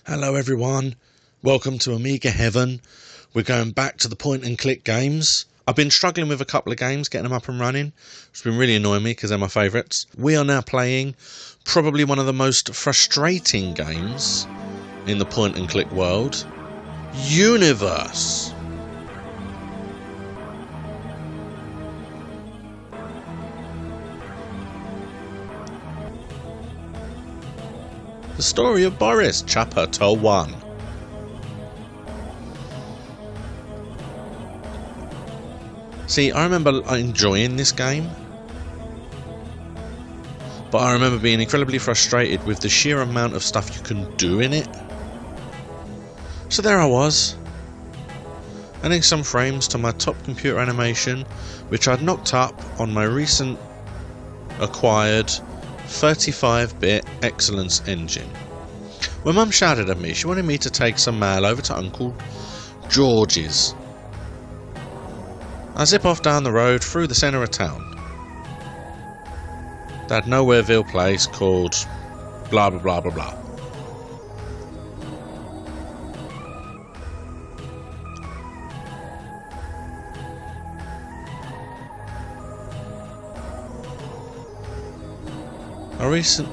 Hello everyone, welcome to Amiga Heaven. We're going back to the point and click games. I've been struggling with a couple of games, getting them up and running. It's been really annoying me because they're my favourites. We are now playing probably one of the most frustrating games in the point and click world, Universe. The story of Boris, Chapter 1. See, I remember enjoying this game, but I remember being incredibly frustrated with the sheer amount of stuff you can do in it. So there I was, adding some frames to my top computer animation, which I'd knocked up on my recent acquired 35-bit Excellence engine. When Mum shouted at me, she wanted me to take some mail over to Uncle George's. I zip off down the road through the centre of town. That Nowhereville place called blah blah blah blah blah.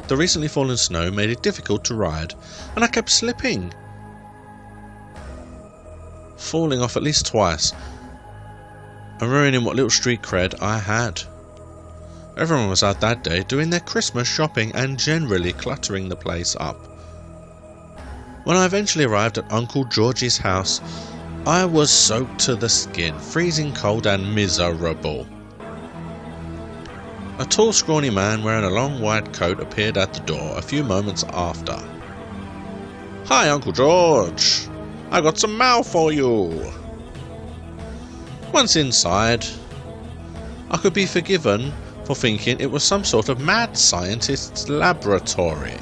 The recently fallen snow made it difficult to ride, and I kept slipping, falling off at least twice, and ruining what little street cred I had. Everyone was out that day doing their Christmas shopping and generally cluttering the place up. When I eventually arrived at Uncle George's house, I was soaked to the skin, freezing cold and miserable. A tall, scrawny man wearing a long white coat appeared at the door a few moments after. "Hi, Uncle George! I got some mail for you." Once inside, I could be forgiven for thinking it was some sort of mad scientist's laboratory,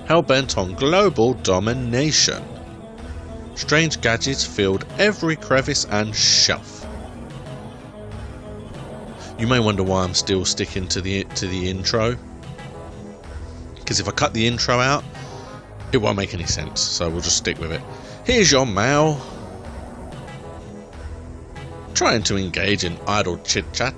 hell-bent on global domination. Strange gadgets filled every crevice and shelf. You may wonder why I'm still sticking to the intro, because if I cut the intro out, it won't make any sense, so we'll just stick with it. Here's your mail. Trying to engage in idle chit-chat.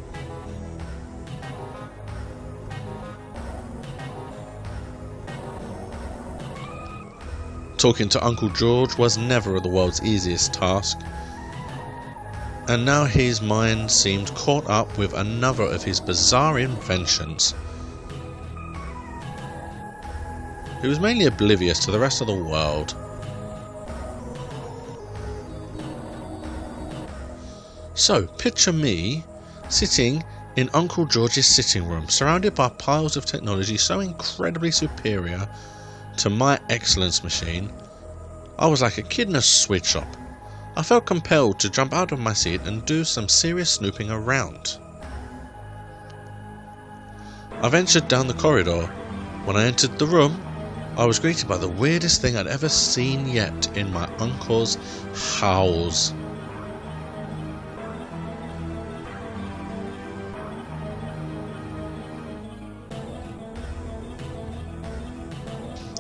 Talking to Uncle George was never the world's easiest task, and now his mind seemed caught up with another of his bizarre inventions. He was mainly oblivious to the rest of the world. So, picture me sitting in Uncle George's sitting room, surrounded by piles of technology so incredibly superior to my Excellence machine. I was like a kid in a sweet shop. I felt compelled to jump out of my seat and do some serious snooping around. I ventured down the corridor. When I entered the room, I was greeted by the weirdest thing I'd ever seen yet in my uncle's house.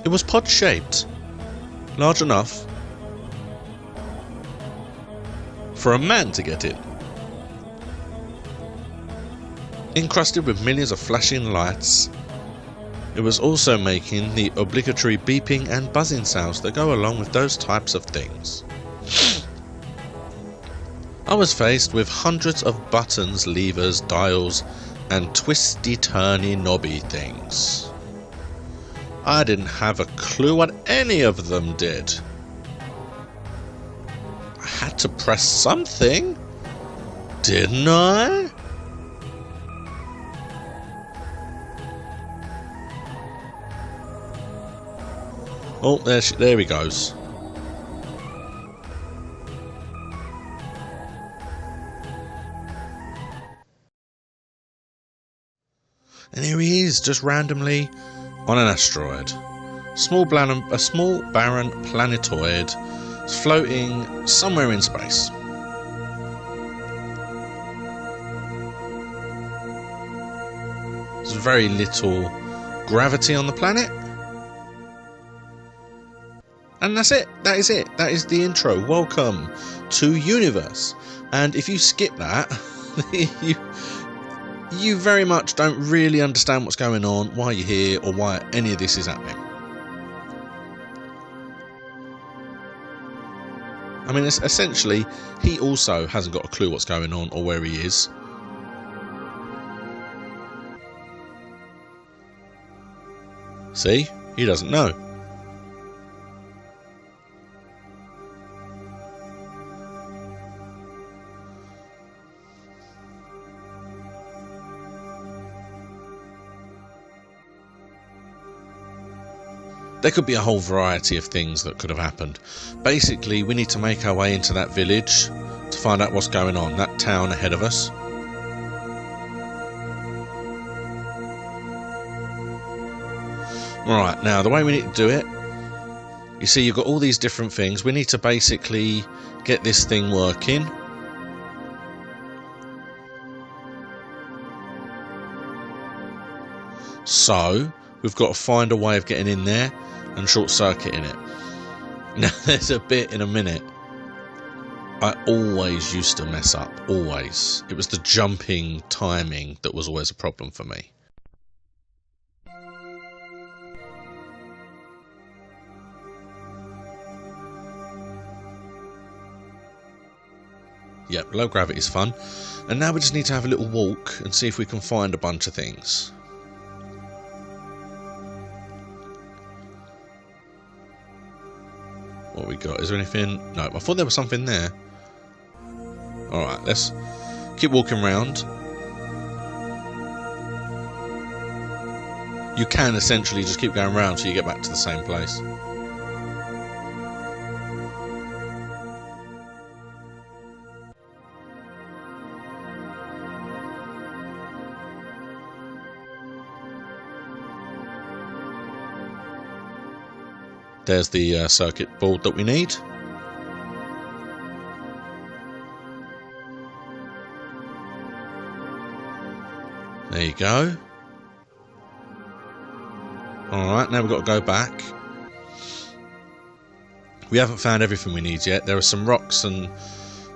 It was pod-shaped, large enough for a man to get in, encrusted with millions of flashing lights. It was also making the obligatory beeping and buzzing sounds that go along with those types of things. I was faced with hundreds of buttons, levers, dials, and twisty-turny knobby things. I didn't have a clue what any of them did. I had to press something, didn't I? Oh, there he goes. And here he is, just randomly on an asteroid. A small barren planetoid floating somewhere in space. There's very little gravity on the planet, And that's it. That is it. That is the intro. Welcome to Universe. And if you skip that, you very much don't really understand what's going on, why you're here, or why any of this is happening. I mean, essentially, he also hasn't got a clue what's going on or where he is. See? He doesn't know. There could be a whole variety of things that could have happened. Basically, we need to make our way into that village to find out what's going on, that town ahead of us. Right, now the way we need to do it, you see you've got all these different things. We need to basically get this thing working. So, we've got to find a way of getting in there and short-circuiting it. Now, there's a bit in a minute I always used to mess up, always. It was the jumping timing that was always a problem for me. Yep, low gravity is fun. And now we just need to have a little walk and see if we can find a bunch of things. What we got? Is there anything? No, I thought there was something there. Alright, let's keep walking around. You can essentially just keep going around till you get back to the same place. There's the circuit board that we need. There you go. Alright, now we've got to go back. We haven't found everything we need yet. There are some rocks and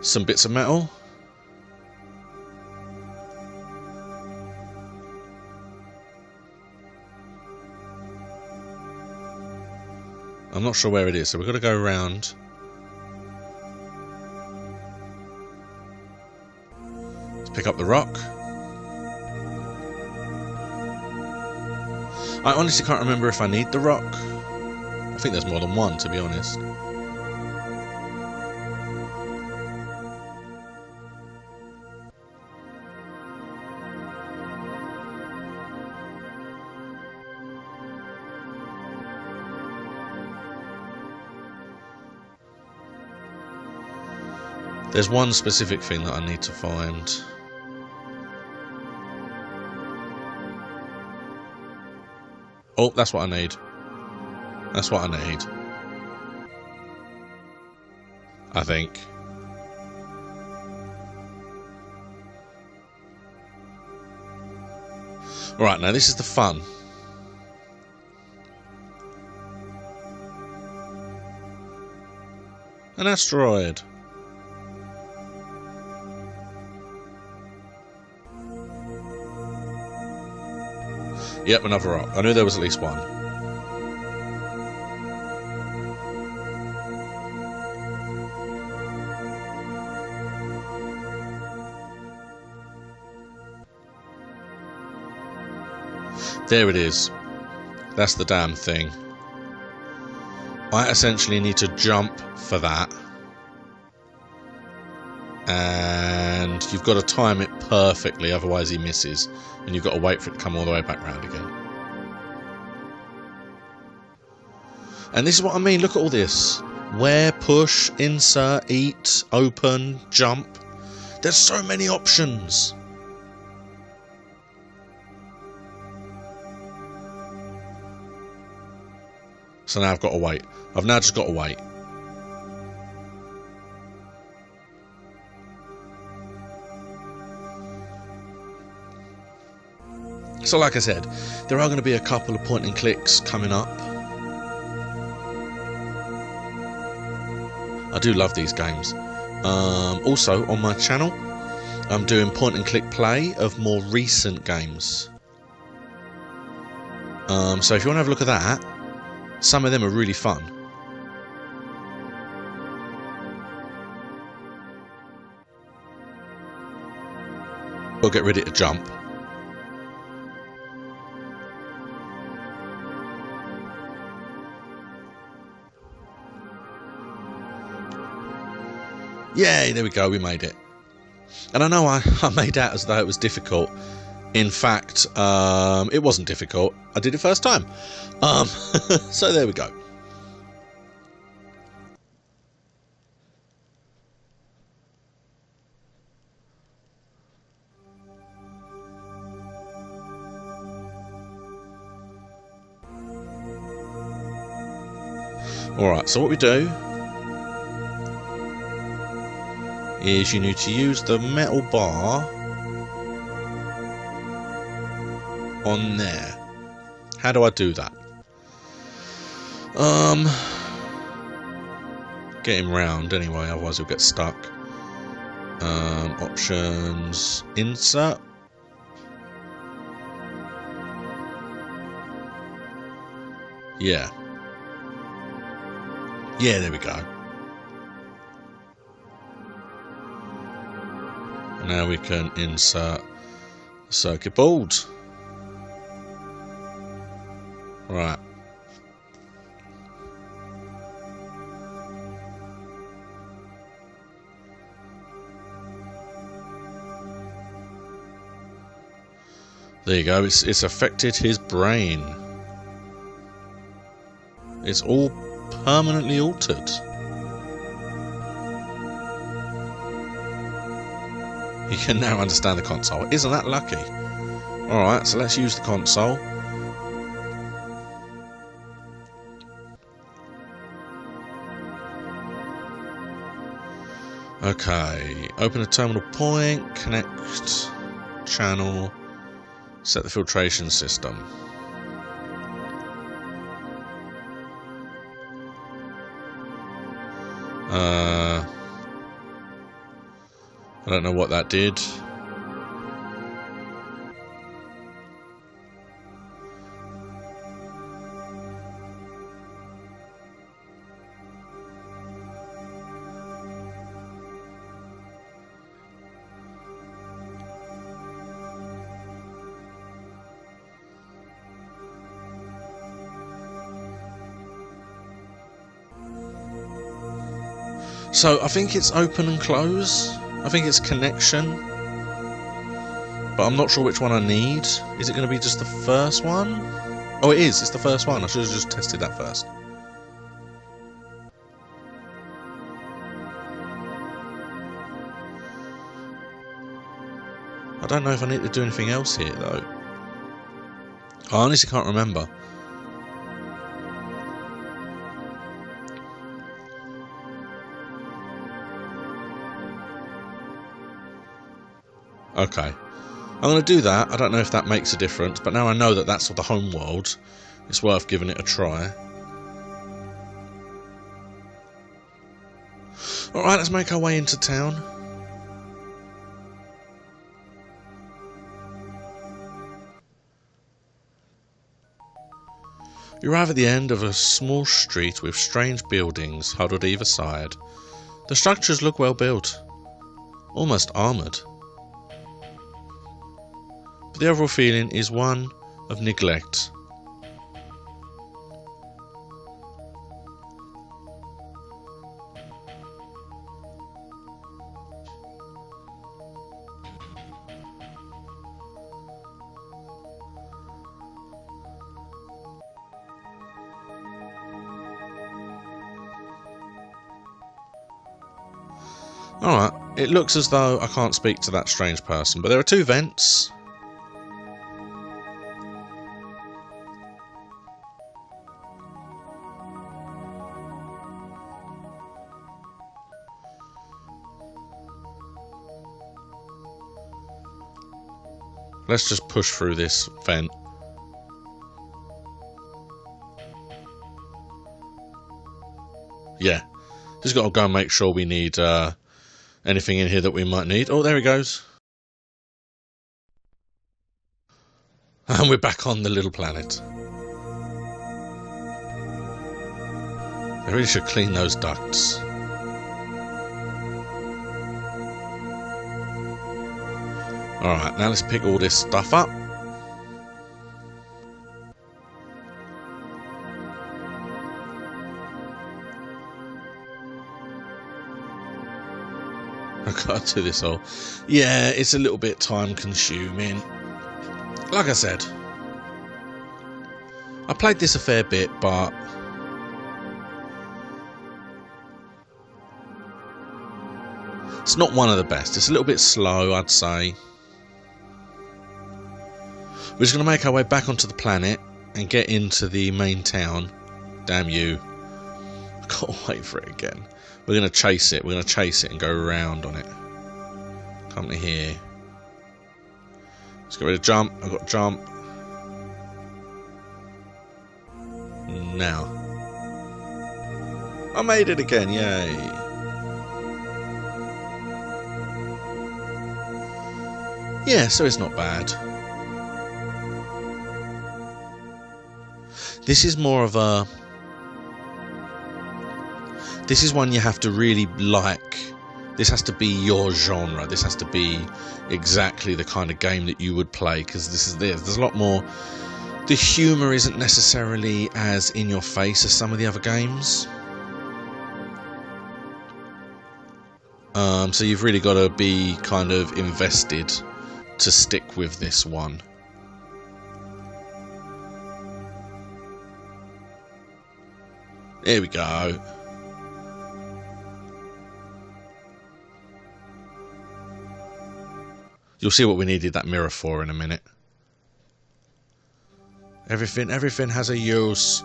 some bits of metal. I'm not sure where it is, so we've got to go around. Let's pick up the rock. I honestly can't remember if I need the rock. I think there's more than one, to be honest. There's one specific thing that I need to find. Oh, that's what I need. That's what I need. I think. Right, now this is the fun. An asteroid. Yep, another rock. I knew there was at least one. There it is. That's the damn thing. I essentially need to jump for that. And you've got to time it perfectly, otherwise he misses. And you've got to wait for it to come all the way back round again. And this is what I mean, look at all this. Where, push, insert, eat, open, jump. There's so many options. So now I've got to wait. I've now just got to wait. So like I said, there are going to be a couple of point and clicks coming up. I do love these games. Also, on my channel, I'm doing point-and-click play of more recent games. So if you want to have a look at that, some of them are really fun. We'll get ready to jump. Yay, there we go, we made it. And I know I made out as though it was difficult. In fact, it wasn't difficult. I did it first time. So there we go. Alright, so what we do is you need to use the metal bar on there. How do I do that? Get him round anyway, otherwise he'll get stuck. Options, insert. Yeah. Yeah, there we go. And now we can insert the circuit board. Right. There you go, it's affected his brain. It's all permanently altered. He can now understand the console. Isn't that lucky? Alright, so let's use the console. Okay, open a terminal point, connect channel, set the filtration system. I don't know what that did. So I think it's open and close. I think it's connection. But I'm not sure which one I need. Is it going to be just the first one? Oh, it is. It's the first one. I should have just tested that first. I don't know if I need to do anything else here, though. I honestly can't remember. Okay, I'm going to do that. I don't know if that makes a difference, but now I know that that's the home world. It's worth giving it a try. Alright, let's make our way into town. You arrive at the end of a small street with strange buildings huddled either side. The structures look well built, almost armoured. But the overall feeling is one of neglect. Alright, it looks as though I can't speak to that strange person, but there are two vents. Let's just push through this vent. Yeah. Just got to go and make sure we need anything in here that we might need. Oh, there he goes. And we're back on the little planet. I really should clean those ducts. Alright, now let's pick all this stuff up. I've got to do this all. Yeah, it's a little bit time consuming. Like I said, I played this a fair bit, but it's not one of the best. It's a little bit slow, I'd say. We're just going to make our way back onto the planet and get into the main town. Damn you. I've got to wait for it again. We're going to chase it. We're going to chase it and go around on it. Come to here. Let's get ready to jump. I've got to jump. Now. I made it again. Yay. Yeah, so it's not bad. This is more of a... This is one you have to really like. This has to be your genre. This has to be exactly the kind of game that you would play, because there's a lot more... The humour isn't necessarily as in your face as some of the other games. So you've really got to be kind of invested to stick with this one. There we go. You'll see what we needed that mirror for in a minute. Everything has a use.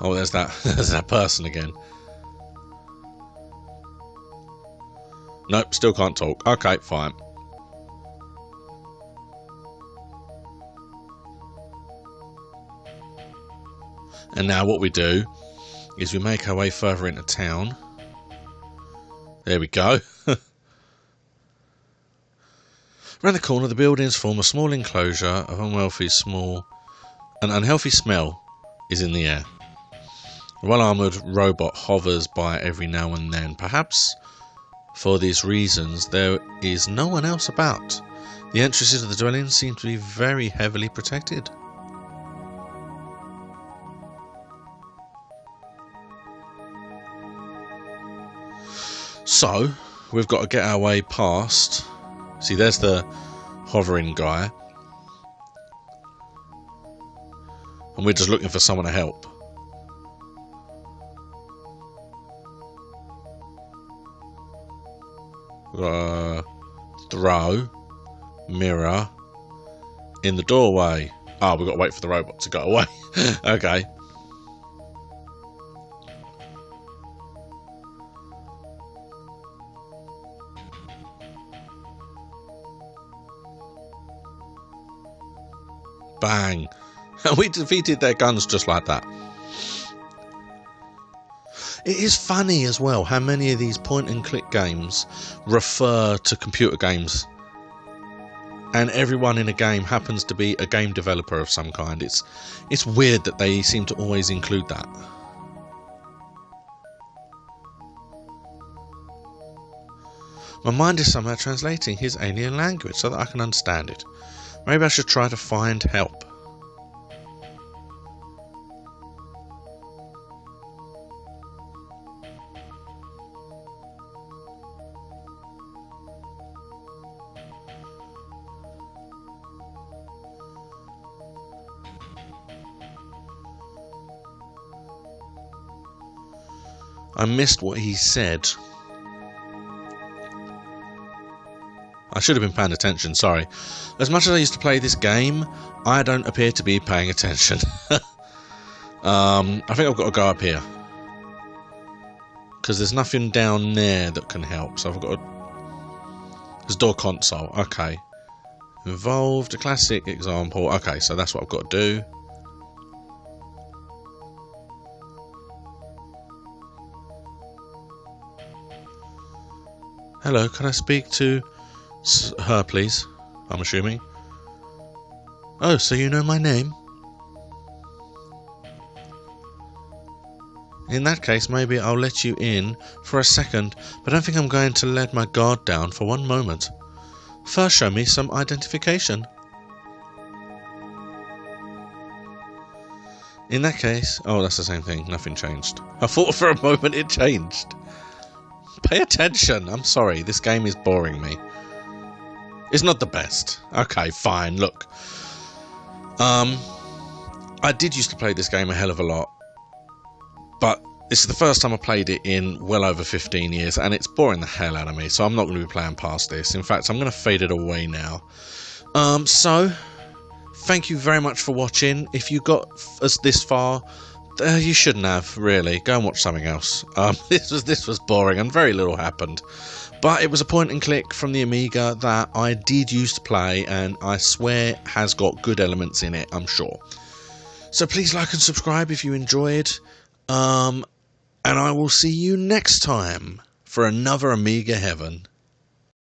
Oh, there's that person again. Nope, still can't talk. Okay, fine. And now what we do is we make our way further into town. There we go. Around the corner, the buildings form a small enclosure of an unhealthy smell is in the air. A well-armoured robot hovers by every now and then. Perhaps for these reasons, there is no one else about. The entrances of the dwellings seem to be very heavily protected. So, we've got to get our way past. See, there's the hovering guy. And we're just looking for someone to help. We've got a throw, mirror, in the doorway. Ah, we've got to wait for the robot to go away. Okay. Bang. We defeated their guns just like that. It is funny as well how many of these point and click games refer to computer games. And everyone in a game happens to be a game developer of some kind. It's weird that they seem to always include that. My mind is somehow translating his alien language so that I can understand it. Maybe I should try to find help. I missed what he said. I should have been paying attention, sorry. As much as I used to play this game, I don't appear to be paying attention. I think I've got to go up here. Because there's nothing down there that can help, so I've got to... There's door console, okay. Involved, a classic example. Okay, so that's what I've got to do. Hello, can I speak to her, please? I'm assuming. Oh, so you know my name? In that case, maybe I'll let you in for a second, but I don't think I'm going to let my guard down for one moment. First, show me some identification. In that case... Oh, that's the same thing. Nothing changed. I thought for a moment it changed. Pay attention. I'm sorry. This game is boring me. It's not the best. Okay, fine. Look. I did used to play this game a hell of a lot. But this is the first time I played it in well over 15 years. And it's boring the hell out of me. So I'm not going to be playing past this. In fact, I'm going to fade it away now. So... Thank you very much for watching. If you got us this far, you shouldn't have, really. Go and watch something else. This was boring and very little happened. But it was a point and click from the Amiga that I did used to play, and I swear has got good elements in it, I'm sure. So please like and subscribe if you enjoyed. And I will see you next time for another Amiga Heaven.